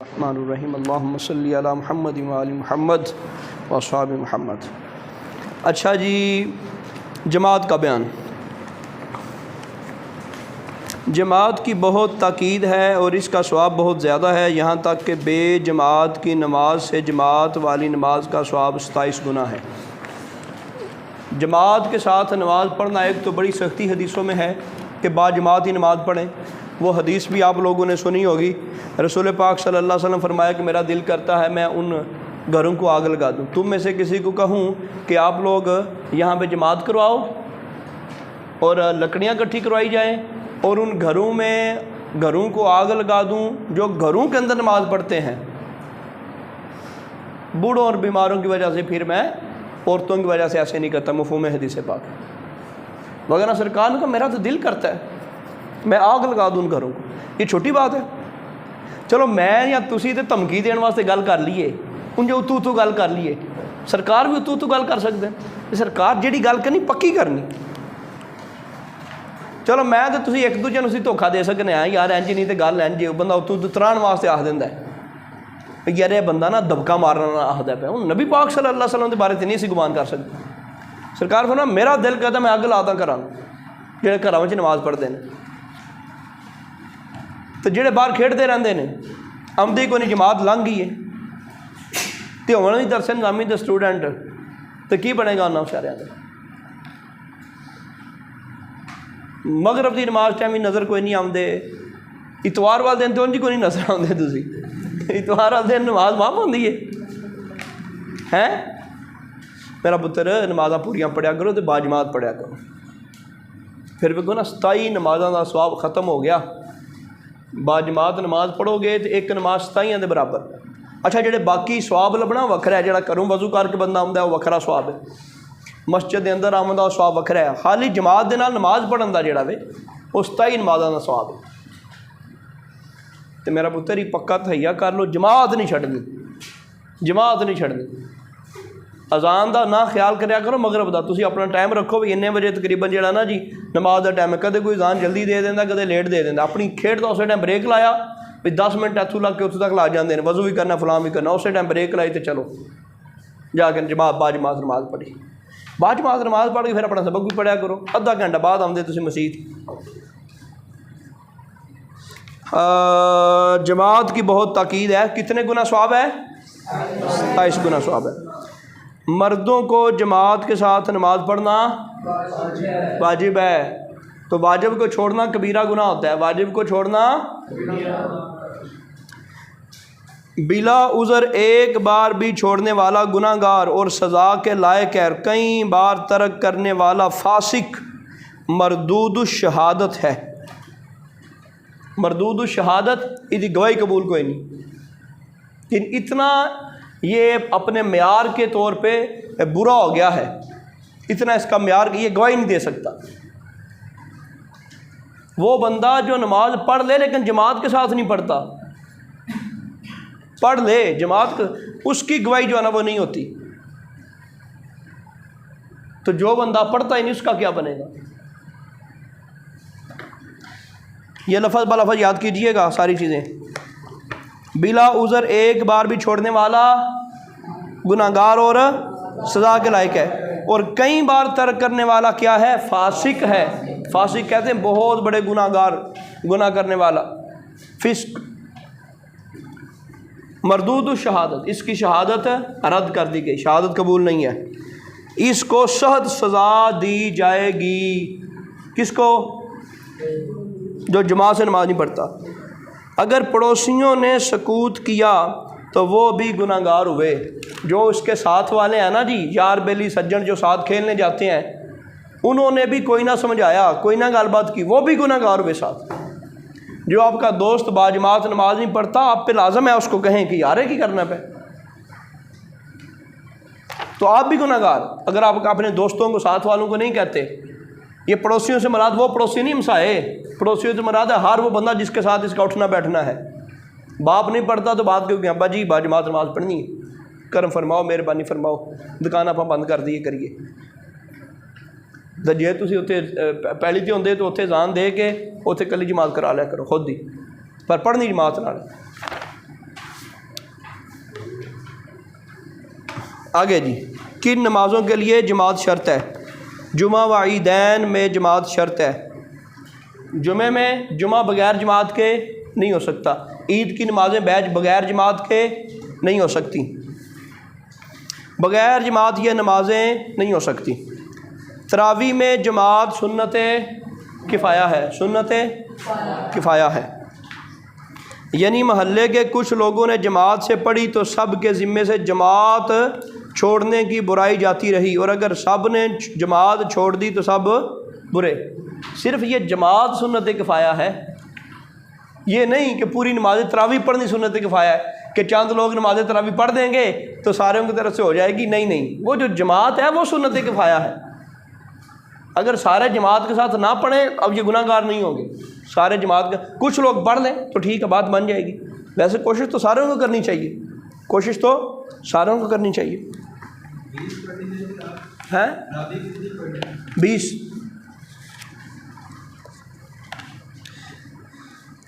الرحمن الرحیم اللہم صلی علی محمد و آل محمد و اصحاب محمد۔ اچھا جی، جماعت کا بیان۔ جماعت کی بہت تاکید ہے اور اس کا ثواب بہت زیادہ ہے، یہاں تک کہ بے جماعت کی نماز سے جماعت والی نماز کا ثواب 27 گنا ہے۔ جماعت کے ساتھ نماز پڑھنا ایک تو بڑی سختی حدیثوں میں ہے کہ با جماعت ہی نماز پڑھیں، وہ حدیث بھی آپ لوگوں نے سنی ہوگی۔ رسول پاک صلی اللہ علیہ وسلم فرمایا کہ میرا دل کرتا ہے میں ان گھروں کو آگ لگا دوں۔ تم میں سے کسی کو کہوں کہ آپ لوگ یہاں پہ جماعت کرواؤ اور لکڑیاں اکٹھی کروائی جائیں اور ان گھروں کو آگ لگا دوں جو گھروں کے اندر نماز پڑھتے ہیں، بوڑھوں اور بیماروں کی وجہ سے، پھر میں عورتوں کی وجہ سے ایسے نہیں کرتا، مفہوم حدیث پاک۔ وغیرہ سرکار نے کہا میرا تو دل کرتا ہے میں آگ لگا دوں ان گھروں کو، یہ چھوٹی بات ہے۔ چلو میں یا تسی تے دھمکی دین واسطے گل کر لیے، ان جو اتو گل کر لیے، سرکار بھی اتو گل کر سکتے ہیں۔ سرکار جیڑی گل کرنی پکی کرنی۔ چلو میں تو تسی ایک دوجے نوں دھوکھا دے سکنے ہیں، یار اینج نہیں تے گل اینج، بندہ اتو تران واسطے آخ دیندا ہے یار یہ بندہ نا دبکا مارنا آخدا پیا۔ ہن نبی پاک صلی اللہ علیہ وسلم کے بارے تے نہیں سی گمان کر سکتے۔ سرکار فرمایا میرا دل کہتا میں اگ لادا کراں جہے گھراں وچ نماز پڑھتے ہیں، تو جڑے باہر کھیڈتے رہتے ہیں آمدی کوئی نہیں، جماعت لنگھ گئی ہے تو ہونا بھی درس نظامی دے اسٹوڈنٹ تو کی بنے گا انہاں بیچاریاں دا؟ مغرب دی نماز ٹائم نظر کوئی نہیں آمدے، اتوار والے دن تو انج کوئی نہیں نظر آمدے، تسی اتوار والے دن نماز معاف ہوندی ہے؟ میرا پتر نمازاں پوریاں پڑھیا کرو تو با جماعت پڑھیا کرو، پھر بھی نا 27 نمازاں دا ثواب ختم ہو گیا۔ با جماعت نماز پڑھو گے تو ایک نماز 27 دے برابر۔ اچھا جڑے باقی ثواب لبنا وکھرا ہے، جڑا کروں وضو کر کے بندہ آمدا ہے وہ وکھرا ثواب ہے، مسجد دے اندر آمدا وہ ثواب وکھرا ہے، خالی جماعت دے نال نماز پڑھن دا جڑا وے وہ 27 نمازاں دا ثواب ہے۔ تو میرا پتر ہی پکا تہیا کر لو، جماعت نہیں چھڈنی، جماعت نہیں چھڈنی۔ اذان دا نہ خیال کریا کرو مغرب دا، تسی اپنا ٹائم رکھو بھی انے بجے تقریباً جڑا نا جی نماز دا ٹائم ہے، کدے کوئی اذان جلدی دے دیندا کدے لیٹ دے دیندا، اپنی کھیڈ دا اسے ٹائم بریک لایا بھی 10 منٹ اتھوں لگ کے اتھوں تک لا جاندے ہیں، وضو بھی کرنا فلاں بھی کرنا، اسے ٹائم بریک لائی تو چلو جا کے جماعت با جماعت نماز پڑھی، با جماعت نماز پڑھ کے پھر اپنا سبق بھی پڑھیا کرو، آدھا گھنٹہ بعد آمدے تسی مسجد۔ جماعت کی بہت تاکید ہے، کتنے گنا ثواب ہے؟ 27 گنا ثواب ہے۔ مردوں کو جماعت کے ساتھ نماز پڑھنا واجب ہے، تو واجب کو چھوڑنا کبیرہ گناہ ہوتا ہے، واجب کو چھوڑنا بلا عذر ایک بار بھی چھوڑنے والا گناہ گار اور سزا کے لائق ہے، کئی بار ترک کرنے والا فاسق مردود الشہادت ہے۔ مردود الشہادت اس گواہی قبول کوئی نہیں، اتنا یہ اپنے معیار کے طور پہ برا ہو گیا ہے، اتنا اس کا معیار یہ گواہی نہیں دے سکتا۔ وہ بندہ جو نماز پڑھ لے لیکن جماعت کے ساتھ نہیں پڑھتا، پڑھ لے جماعت اس کی گواہی جو ہے نا وہ نہیں ہوتی، تو جو بندہ پڑھتا ہی نہیں اس کا کیا بنے گا؟ یہ لفظ بلفظ یاد کیجئے گا ساری چیزیں۔ بلا عذر ایک بار بھی چھوڑنے والا گناہ گار اور سزا کے لائق ہے، اور کئی بار ترک کرنے والا کیا ہے؟ فاسق ہے۔ فاسق کہتے ہیں بہت بڑے گناہ گار، گناہ کرنے والا، فسق۔ مردود الشہادت، اس کی شہادت رد کر دی گئی، شہادت قبول نہیں ہے، اس کو سخت سزا دی جائے گی۔ کس کو؟ جو جماعت سے نماز نہیں پڑھتا۔ اگر پڑوسیوں نے سکوت کیا تو وہ بھی گناہ گار ہوئے، جو اس کے ساتھ والے ہیں نا جی، یار بیلی سجن جو ساتھ کھیلنے جاتے ہیں، انہوں نے بھی کوئی نہ سمجھایا، کوئی نہ گل بات کی، وہ بھی گناہ گار ہوئے ساتھ۔ جو آپ کا دوست با جماعت نماز نہیں پڑھتا، آپ پہ لازم ہے اس کو کہیں کہ یار ہے کی کرنا پہ، تو آپ بھی گناہ گار۔ اگر آپ اپنے دوستوں کو ساتھ والوں کو نہیں کہتے، یہ پڑوسیوں سے مراد وہ پڑوسی نہیں ہمسائے، پڑوسیوں سے مراد ہے ہر وہ بندہ جس کے ساتھ اس کا اٹھنا بیٹھنا ہے۔ باپ نہیں پڑھتا تو بات کیوں کہ ابا جی با جماعت نماز پڑھنی ہے، کرم فرماؤ، مہربانی فرماؤ، دکان آپ بند کر دیے کریے۔ جے تسی اتنے پہلی تے ہوندے تو اتنے اذان دے کے اتنے کلی جماعت کرا لیا کرو خود ہی، پر پڑھنی جماعت نال۔ آگے جی، کن نمازوں کے لیے جماعت شرط ہے؟ جمعہ و عیدین میں جماعت شرط ہے۔ جمعے میں جمعہ بغیر جماعت کے نہیں ہو سکتا، عید کی نمازیں بغیر جماعت کے نہیں ہو سکتی، بغیر جماعت یہ نمازیں نہیں ہو سکتی۔ تراویح میں جماعت سنت کفایہ ہے، سنت کفایہ ہے، یعنی محلے کے کچھ لوگوں نے جماعت سے پڑھی تو سب کے ذمے سے جماعت چھوڑنے کی برائی جاتی رہی، اور اگر سب نے جماعت چھوڑ دی تو سب برے۔ صرف یہ جماعت سنت کفایہ ہے، یہ نہیں کہ پوری نماز تراویح پڑھنی سنت کفایہ ہے کہ چند لوگ نماز تراویح پڑھ دیں گے تو سارے ان کی طرف سے ہو جائے گی، نہیں نہیں، وہ جو جماعت ہے وہ سنت کفایہ ہے۔ اگر سارے جماعت کے ساتھ نہ پڑھیں اب یہ گناہ گار نہیں ہوں گے، سارے جماعت کا کچھ لوگ پڑھ لیں تو ٹھیک ہے، بات بن جائے گی۔ ویسے کوشش تو ساروں کو کرنی چاہیے، کوشش تو ساروں کو کرنی چاہیے۔ ہیں 20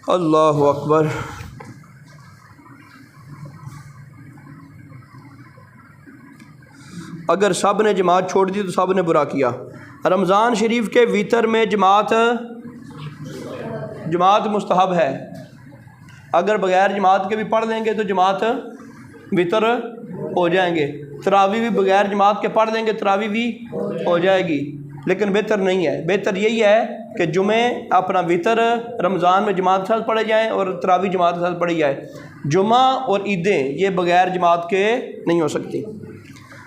اللہ اکبر۔ اگر سب نے جماعت چھوڑ دی تو سب نے برا کیا۔ رمضان شریف کے وتر میں جماعت مستحب ہے، اگر بغیر جماعت کے بھی پڑھ لیں گے تو جماعت وتر ہو جائیں گے۔ تراویح بھی بغیر جماعت کے پڑھ لیں گے، تراویح بھی ہو جائے گی، لیکن بہتر نہیں ہے۔ بہتر یہی ہے کہ جمعے اپنا وتر رمضان میں جماعت کے ساتھ پڑھے جائیں اور تراویح جماعت کے ساتھ پڑھی جائے۔ جمعہ اور عیدیں یہ بغیر جماعت کے نہیں ہو سکتی۔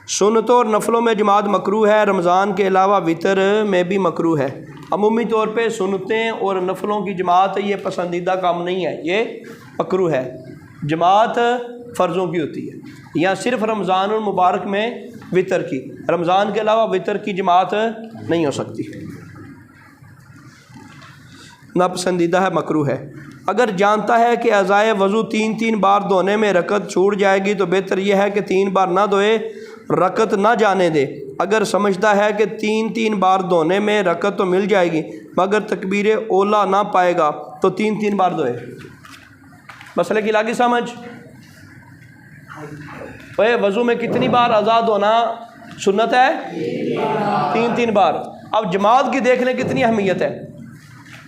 سنتوں اور نفلوں میں جماعت مکروہ ہے، رمضان کے علاوہ وتر میں بھی مکروہ ہے۔ عمومی طور پہ سنتیں اور نفلوں کی جماعت یہ پسندیدہ کام نہیں ہے، یہ مکروہ ہے۔ جماعت فرضوں کی ہوتی ہے، یا صرف رمضان المبارک میں وتر کی، رمضان کے علاوہ وتر کی جماعت نہیں ہو سکتی، ناپسندیدہ ہے، مکروہ ہے۔ اگر جانتا ہے کہ اعضائے وضو 3 بار دھونے میں رکعت چھوٹ جائے گی تو بہتر یہ ہے کہ 3 بار نہ دھوئے، رکعت نہ جانے دے۔ اگر سمجھتا ہے کہ 3 بار دھونے میں رکعت تو مل جائے گی مگر تکبیر اولا نہ پائے گا تو 3 بار دھوئے۔ مسئلے کی لاگی سمجھ؟ وضو میں کتنی بار اعضاء دھونا سنت ہے؟ 3 بار۔ اب جماعت کی دیکھ لیں کتنی اہمیت ہے۔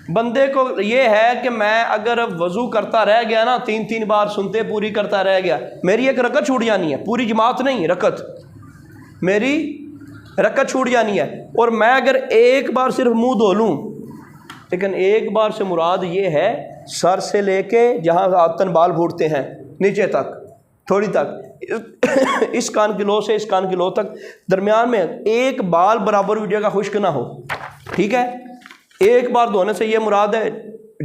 بندے کو یہ ہے کہ میں اگر وضو کرتا رہ گیا نا 3 بار سنتے پوری کرتا رہ گیا، میری ایک رکعت چھوٹ جانی ہے، پوری جماعت نہیں، رکعت میری رکعت چھوٹ جانی ہے۔ اور میں اگر ایک بار صرف منہ دھو لوں، لیکن ایک بار سے مراد یہ ہے سر سے لے کے جہاں آتن بال پھوٹتے ہیں نیچے تک، تھوڑی تک، اس کان کی لو سے اس کان کی لو تک، درمیان میں ایک بال برابر بھی جگہ خشک نہ ہو، ٹھیک ہے؟ ایک بار دھونے سے یہ مراد ہے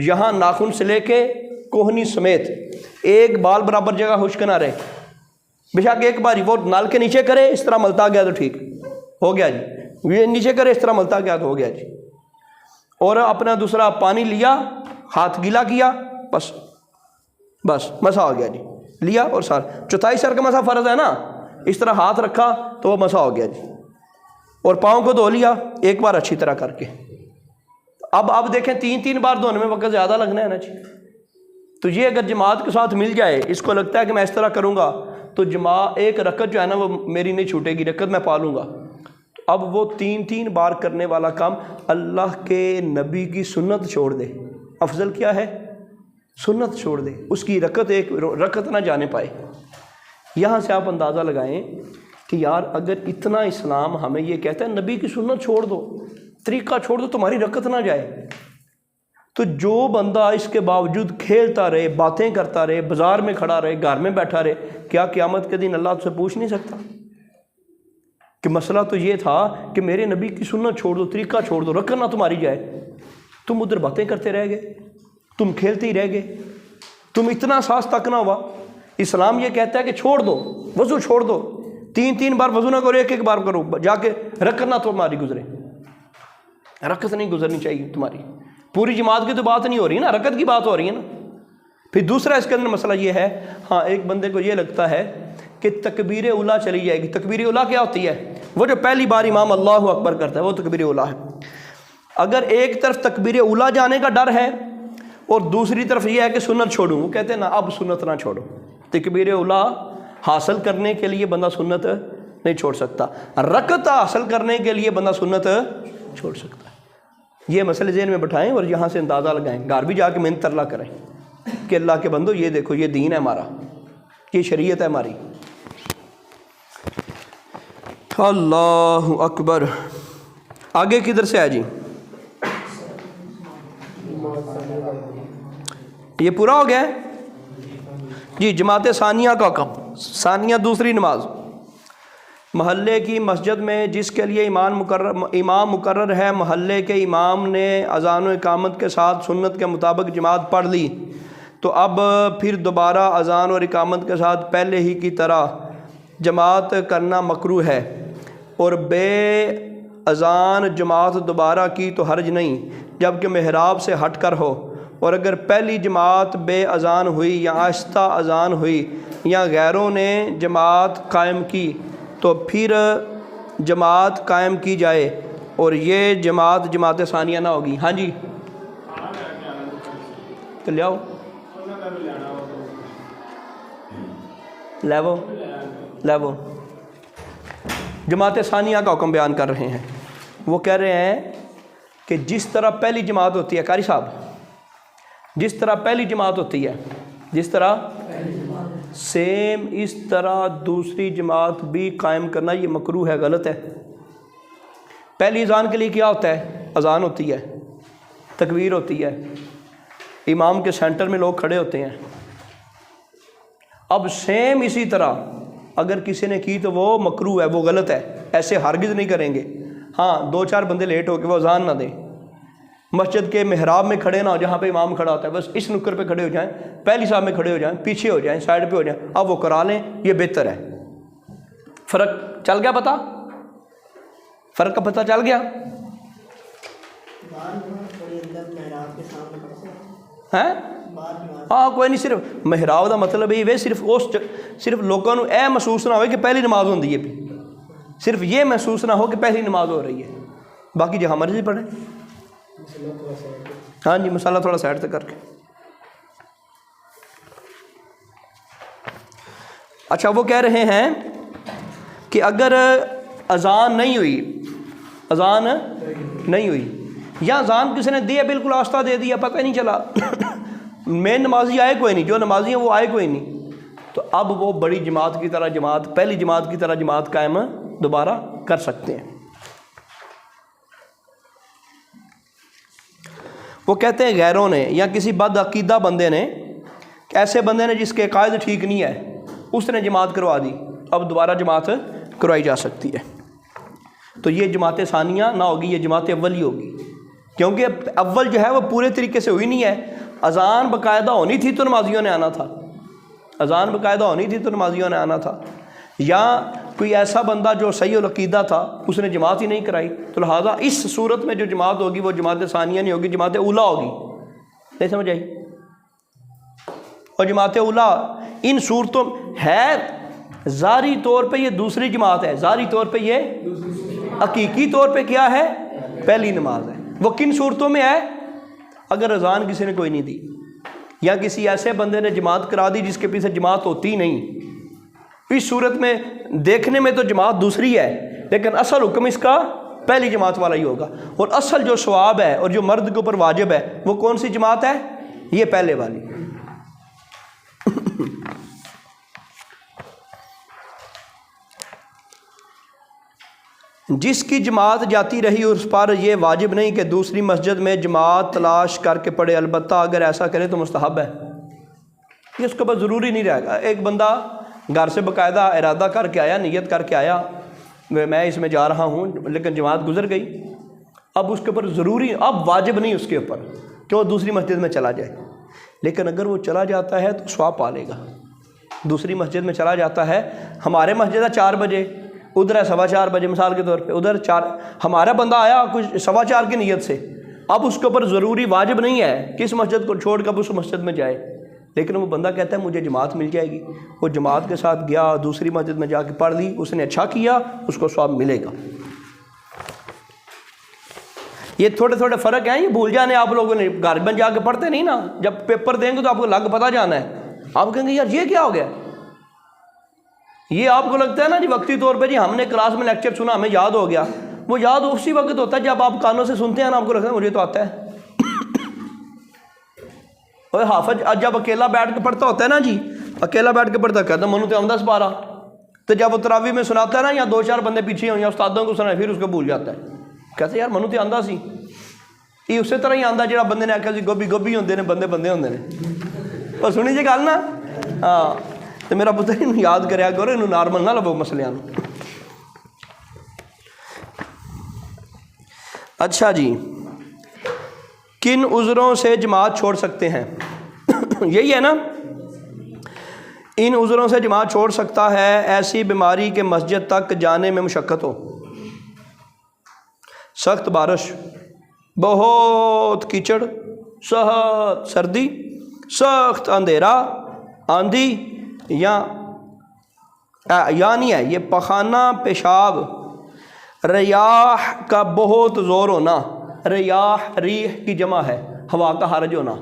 یہاں ناخن سے لے کے کوہنی سمیت ایک بال برابر جگہ خشک نہ رہے، بے شک ایک بار ہی وہ نال کے نیچے کرے اس طرح ملتا گیا تو ٹھیک ہو گیا جی، یہ نیچے کرے اس طرح ملتا گیا تو ہو گیا جی۔ اور اپنا دوسرا پانی لیا، ہاتھ گیلا کیا، بس مسح ہو گیا جی، لیا اور چوتھائی سر کا مسح فرض ہے نا، اس طرح ہاتھ رکھا تو وہ مسح ہو گیا جی، اور پاؤں کو دھو لیا ایک بار اچھی طرح کر کے۔ اب دیکھیں 3 بار دھونے میں وقت زیادہ لگنا ہے نا جی، تو یہ اگر جماعت کے ساتھ مل جائے، اس کو لگتا ہے کہ میں اس طرح کروں گا تو ایک رکعت جو ہے نا وہ میری نہیں چھوٹے گی، رکعت میں پا لوں گا۔ اب وہ 3 بار کرنے والا کام اللہ کے نبی کی سنت چھوڑ دے، افضل کیا ہے؟ سنت چھوڑ دے، اس کی ایک رکعت نہ جانے پائے۔ یہاں سے آپ اندازہ لگائیں کہ یار اگر اتنا اسلام ہمیں یہ کہتا ہے نبی کی سنت چھوڑ دو، طریقہ چھوڑ دو، تمہاری رکعت نہ جائے، تو جو بندہ اس کے باوجود کھیلتا رہے، باتیں کرتا رہے، بازار میں کھڑا رہے، گھر میں بیٹھا رہے، کیا قیامت کے دن اللہ سے پوچھ نہیں سکتا کہ مسئلہ تو یہ تھا کہ میرے نبی کی سنت چھوڑ دو، طریقہ چھوڑ دو، رکعت نہ تمہاری جائے، تم ادھر باتیں کرتے رہ گئے، تم کھیلتے ہی رہ گئے، تم اتنا ساس تک نہ ہوا۔ اسلام یہ کہتا ہے کہ چھوڑ دو، وضو چھوڑ دو، 3 بار وضو نہ کرو، ایک بار کرو، جا کے رکعت نہ تمہاری گزرے، رکعت نہیں گزرنی چاہیے تمہاری۔ پوری جماعت کی تو بات نہیں ہو رہی نا، رکعت کی بات ہو رہی ہے نا۔ پھر دوسرا اس کے اندر مسئلہ یہ ہے، ہاں ایک بندے کو یہ لگتا ہے کہ تکبیر اولا چلی جائے گی۔ تکبیر اولا کیا ہوتی ہے؟ وہ جو پہلی بار امام اللہ اکبر کرتا ہے وہ تکبیر اولا ہے۔ اگر ایک طرف تکبیر اولا جانے کا ڈر ہے اور دوسری طرف یہ ہے کہ سنت چھوڑوں، وہ کہتے ہیں نا اب سنت نہ چھوڑو، تکبیر اولا حاصل کرنے کے لیے بندہ سنت نہیں چھوڑ سکتا. رکعت حاصل کرنے کے لیے بندہ سنت چھوڑ سکتا ہے. یہ مسئلے ذہن میں بٹھائیں اور یہاں سے اندازہ لگائیں. گھر بھی جا کے محنت ترلا کریں کہ اللہ کے بندو یہ دیکھو یہ دین ہے ہمارا, یہ شریعت ہے ہماری. اللہ اکبر. آگے کدھر سے ہے جی؟ یہ پورا ہو گیا ہے جی. جماعت ثانیہ کا حکم. ثانیہ دوسری نماز. محلے کی مسجد میں جس کے لیے امام مقرر ہے, محلے کے امام نے اذان و اقامت کے ساتھ سنت کے مطابق جماعت پڑھ لی, تو اب پھر دوبارہ اذان اور اقامت کے ساتھ پہلے ہی کی طرح جماعت کرنا مکروہ ہے, اور بے اذان جماعت دوبارہ کی تو حرج نہیں جبکہ محراب سے ہٹ کر ہو. اور اگر پہلی جماعت بے اذان ہوئی یا آہستہ اذان ہوئی یا غیروں نے جماعت قائم کی تو پھر جماعت قائم کی جائے, اور یہ جماعت ثانیہ نہ ہوگی. ہاں جی تو لے آؤ, لیو. جماعت ثانیہ کا حکم بیان کر رہے ہیں. وہ کہہ رہے ہیں کہ جس طرح پہلی جماعت ہوتی ہے, قاری صاحب, جس طرح پہلی جماعت ہوتی ہے, جس طرح سیم اس طرح دوسری جماعت بھی قائم کرنا یہ مکروہ ہے, غلط ہے. پہلی اذان کے لیے کیا ہوتا ہے؟ اذان ہوتی ہے, تکبیر ہوتی ہے, امام کے سینٹر میں لوگ کھڑے ہوتے ہیں. اب سیم اسی طرح اگر کسی نے کی تو وہ مکروہ ہے, وہ غلط ہے, ایسے ہرگز نہیں کریں گے. ہاں 2-4 بندے لیٹ ہو کے وہ اذان نہ دیں, مسجد کے محراب میں کھڑے نہ ہو جہاں پہ امام کھڑا ہوتا ہے, بس اس نکر پہ کھڑے ہو جائیں, پہلی صاحب میں کھڑے ہو جائیں, پیچھے ہو جائیں, سائڈ پہ ہو جائیں, اب وہ کرا لیں, یہ بہتر ہے. فرق چل گیا پتہ؟ فرق کا پتہ چل گیا؟ ہیں ہاں کوئی نہیں, صرف محراب کا مطلب یہ صرف لوگوں کو اے محسوس نہ ہوئے کہ پہلی نماز ہوندی ہے, صرف یہ محسوس نہ ہو کہ پہلی نماز ہو رہی ہے, باقی جہاں مرضی پڑھیں. ہاں جی مسئلہ تھوڑا سائڈ تک کر کے. اچھا وہ کہہ رہے ہیں کہ اگر اذان نہیں ہوئی یا اذان کسی نے دی ہے بالکل آہستہ دے دیا, پتہ نہیں چلا, مین نمازی آئے کوئی نہیں, جو نمازی ہیں وہ آئے کوئی نہیں, تو اب وہ بڑی جماعت کی طرح پہلی جماعت کی طرح جماعت قائم دوبارہ کر سکتے ہیں. وہ کہتے ہیں غیروں نے یا کسی بد عقیدہ بندے نے, ایسے بندے نے جس کے عقائد ٹھیک نہیں ہے, اس نے جماعت کروا دی, اب دوبارہ جماعت کروائی جا سکتی ہے. تو یہ جماعت ثانیہ نہ ہوگی, یہ جماعت اول ہی ہوگی, کیونکہ اول جو ہے وہ پورے طریقے سے ہوئی نہیں ہے. اذان باقاعدہ ہونی تھی تو نمازیوں نے آنا تھا, اذان باقاعدہ ہونی تھی تو نمازیوں نے آنا تھا, یا کوئی ایسا بندہ جو صحیح العقیدہ تھا اس نے جماعت ہی نہیں کرائی, تو لہٰذا اس صورت میں جو جماعت ہوگی وہ جماعت ثانیہ نہیں ہوگی, جماعت اولیٰ ہوگی. نہیں سمجھ آئی؟ اور جماعت اولیٰ ان صورتوں ہے ظاہری طور پہ یہ دوسری جماعت ہے, ظاہری طور پہ یہ حقیقی طور پہ کیا ہے؟ پہلی نماز ہے. وہ کن صورتوں میں ہے؟ اگر اذان کسی نے کوئی نہیں دی, یا کسی ایسے بندے نے جماعت کرا دی جس کے پیچھے جماعت ہوتی نہیں, اس صورت میں دیکھنے میں تو جماعت دوسری ہے لیکن اصل حکم اس کا پہلی جماعت والا ہی ہوگا. اور اصل جو ثواب ہے اور جو مرد کے اوپر واجب ہے وہ کون سی جماعت ہے؟ یہ پہلے والی. جس کی جماعت جاتی رہی اس پر یہ واجب نہیں کہ دوسری مسجد میں جماعت تلاش کر کے پڑھے, البتہ اگر ایسا کرے تو مستحب ہے. یہ اس کے بعد ضروری نہیں رہے گا. ایک بندہ گھر سے باقاعدہ ارادہ کر کے آیا, نیت کر کے آیا میں اس میں جا رہا ہوں, لیکن جماعت گزر گئی, اب اس کے اوپر ضروری, اب واجب نہیں اس کے اوپر کہ وہ دوسری مسجد میں چلا جائے. لیکن اگر وہ چلا جاتا ہے تو ثواب پا لے گا. دوسری مسجد میں چلا جاتا ہے, ہمارے مسجد ہے 4 بجے, ادھر ہے 4:15 بجے مثال کے طور پہ, ادھر 4, ہمارا بندہ آیا کچھ 4:15 کی نیت سے, اب اس کے اوپر ضروری واجب نہیں ہے کہ اس مسجد کو چھوڑ کر اس مسجد میں جائے, لیکن وہ بندہ کہتا ہے مجھے جماعت مل جائے گی, وہ جماعت کے ساتھ گیا, دوسری مسجد میں جا کے پڑھ لی, اس نے اچھا کیا, اس کو ثواب ملے گا. یہ تھوڑے تھوڑے فرق ہیں, یہ بھول جانے آپ لوگوں نے, گھر میں جا کے پڑھتے نہیں نا, جب پیپر دیں گے تو آپ کو لگ پتہ جانا ہے, آپ کہیں گے یار یہ کیا ہو گیا, یہ آپ کو لگتا ہے نا جی وقتی طور پہ جی ہم نے کلاس میں لیکچر سنا ہمیں یاد ہو گیا، وہ یاد اسی وقت ہوتا ہے جب آپ کانوں سے سنتے ہیں نا، آپ کو لگتا ہے مجھے تو آتا ہے۔ اور حافظ جب اکیلا بیٹھ کے پڑھتا ہوتا ہے نا جی، اکیلا بیٹھ کے پڑھتا کہتا ہے منو تے آمدہ سپارہ، تو جب وہ تراویح میں سناتا ہے نا، یا دو چار بندے پیچھے ہوں یا استادوں کو سنا، پھر اس کو بھول جاتا ہے، کہتے ہیں یار منو تے آندہ سی، یہ اسی طرح ہی آندہ جہاں بندے نے آکھا سی گوبھی گوبھی ہوندے نے، بندے بندے ہوندے نے۔ اور سنی جی گل نا، ہاں تو میرا پتر انہوں یاد کریا کرو، انہوں نارمل نہ لبو مسئلیاں۔ اچھا جی، کن عذروں سے جماعت چھوڑ سکتے ہیں؟ یہی ہے نا، ان عذروں سے جماعت چھوڑ سکتا ہے ایسی بیماری کہ مسجد تک جانے میں مشقت ہو، سخت بارش، بہت کیچڑ، سخت سردی، سخت اندھیرا، آندھی، یا نہیں ہے یہ پخانہ پیشاب، ریاح کا بہت زور ہونا، ریاح ریح کی جمع ہے، ہوا کا حرج ہونا،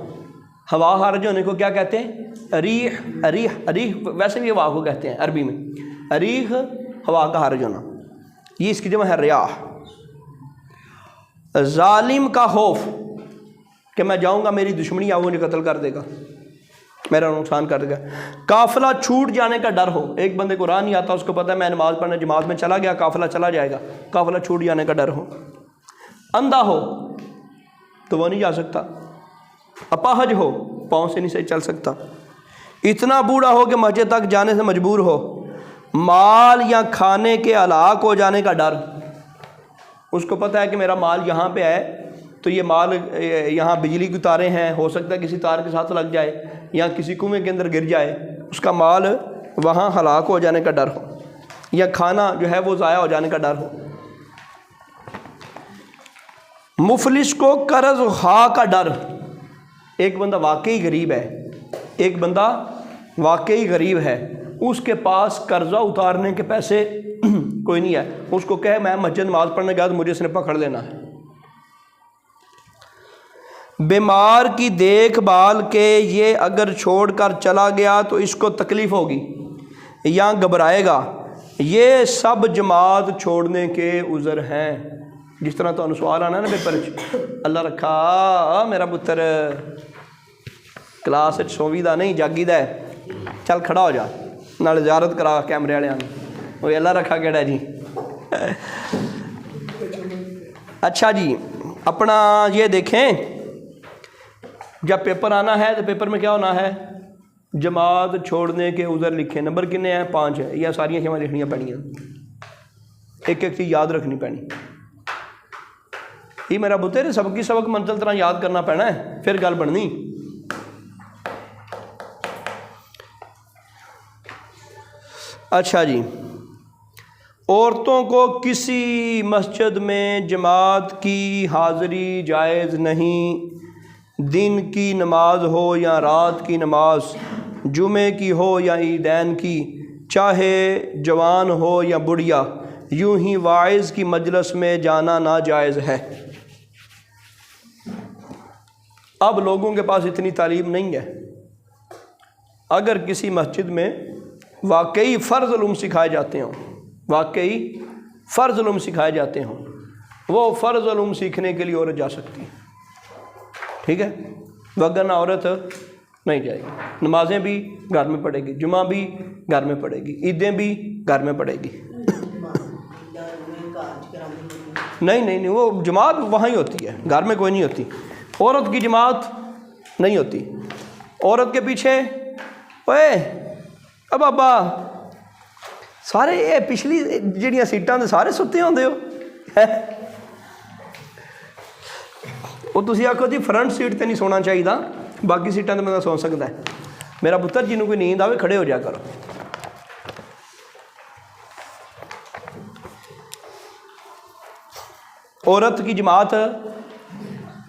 ہوا حرج ہونے کو کیا کہتے ہیں؟ ریح۔ ریح ویسے بھی ہوا کو کہتے ہیں عربی میں، ریح ہوا کا حرج ہونا، یہ اس کی جمع ہے ریاح۔ ظالم کا خوف کہ میں جاؤں گا میری دشمنی آ وہ مجھے قتل کر دے گا، میرا نقصان کر دے گا۔ قافلہ چھوٹ جانے کا ڈر ہو، ایک بندے کو راہ نہیں آتا، اس کو پتہ ہے میں نماز پڑھنے جماعت میں چلا گیا، قافلہ چلا جائے گا، قافلہ چھوٹ جانے کا ڈر ہو۔ اندھا ہو تو وہ نہیں جا سکتا، اپاہج ہو پاؤں سے نہیں صحیح چل سکتا، اتنا بوڑھا ہو کہ مسجد تک جانے سے مجبور ہو، مال یا کھانے کے ہلاک ہو جانے کا ڈر، اس کو پتہ ہے کہ میرا مال یہاں پہ ہے تو یہ مال یہاں بجلی کی تاریں ہیں، ہو سکتا ہے کسی تار کے ساتھ لگ جائے یا کسی کنویں کے اندر گر جائے، اس کا مال وہاں ہلاک ہو جانے کا ڈر ہو، یا کھانا جو ہے وہ ضائع ہو جانے کا ڈر ہو۔ مفلس کو قرض خواہ کا ڈر، ایک بندہ واقعی غریب ہے، ایک بندہ واقعی غریب ہے، اس کے پاس قرضہ اتارنے کے پیسے کوئی نہیں ہے، اس کو کہے میں مسجد نماز پڑھنے گیا تو مجھے اس نے پکڑ لینا ہے۔ بیمار کی دیکھ بھال کے یہ اگر چھوڑ کر چلا گیا تو اس کو تکلیف ہوگی یا گھبرائے گا، یہ سب جماعت چھوڑنے کے عذر ہیں۔ جس طرح تو سوال آنا نا پیپر، اللہ رکھا میرا پتر کلاس سووی دا نہیں جاگی دا ہے، چل کھڑا ہو جا نال زیارت کرا کیمرے والے وہ اللہ رکھا کیڑا جی۔ اچھا جی، اپنا یہ دیکھیں جب پیپر آنا ہے تو پیپر میں کیا ہونا ہے؟ جماعت چھوڑنے کے عذر لکھیں، نمبر کتنے ہیں؟ 5 ہے، یہ ساری شیاں لکھنیاں پڑنیاں، ایک ایک چیز یاد رکھنی پڑنی، یہ میرا بتر سبق کی سبق منزل طرح یاد کرنا پینا ہے، پھر گل بننی۔ اچھا جی، عورتوں کو کسی مسجد میں جماعت کی حاضری جائز نہیں، دن کی نماز ہو یا رات کی نماز، جمعے کی ہو یا عیدین کی، چاہے جوان ہو یا بڑھیا، یوں ہی واعظ کی مجلس میں جانا ناجائز ہے۔ اب لوگوں کے پاس اتنی تعلیم نہیں ہے، اگر کسی مسجد میں واقعی فرض علوم سکھائے جاتے ہوں، واقعی فرض علوم سکھائے جاتے ہوں، وہ فرض علوم سیکھنے کے لیے عورت جا سکتی ہے، ٹھیک ہے، وگرنہ عورت نہیں جائے گی، نمازیں بھی گھر میں پڑھے گی، جمعہ بھی گھر میں پڑھے گی، عیدیں بھی گھر میں پڑھے گی۔ نہیں وہ جماعت وہاں ہی ہوتی ہے، گھر میں کوئی نہیں ہوتی، عورت کی جماعت نہیں ہوتی، عورت کے پیچھے اوے اب ابا سارے یہ پچھلی جہاں سیٹاں دے سارے ستے ہوندے ہو، وہ تسی آکھو جی فرنٹ سیٹ تے نہیں سونا چاہیے، باقی سیٹاں تے بندہ سو سکتا ہے۔ میرا پتر جنہوں کوئی نیند آوے کھڑے ہو جا کرو۔ عورت کی جماعت،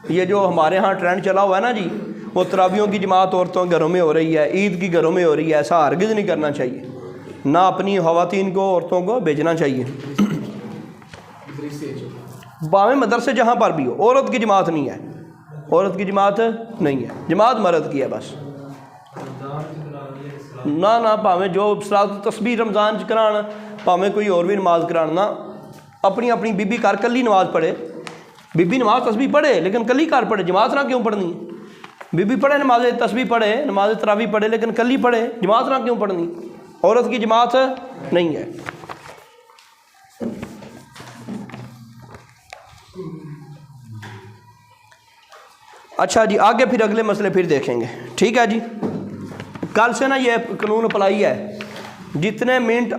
یہ جو ہمارے ہاں ٹرینڈ چلا ہوا ہے نا جی، وہ تراویحوں کی جماعت عورتوں گھروں میں ہو رہی ہے، عید کی گھروں میں ہو رہی ہے، ایسا ہرگز نہیں کرنا چاہیے، نہ اپنی خواتین کو عورتوں کو بھیجنا چاہیے، باویں مدرسے جہاں پر بھی ہو، عورت کی جماعت نہیں ہے، عورت کی جماعت نہیں ہے، جماعت مرد کی ہے بس۔ نہ بھاویں جو صلاۃ تسبیح رمضان کران بھاویں کوئی اور بھی نماز کران نہ اپنی اپنی بیبی گھر کلی نماز پڑھے بیبی نماز تسبیح پڑھے لیکن کلی گھر پڑھے جماعت نہ کیوں پڑھنی بیبی پڑھے نماز تسبیح پڑھے نماز تراویح پڑھے لیکن کلی پڑھے جماعت نہ کیوں پڑھنی عورت کی جماعت نہیں ہے اچھا جی آگے پھر اگلے مسئلے پھر دیکھیں گے ٹھیک ہے جی کل سے نا یہ قانون اپلائی ہے جتنے منٹ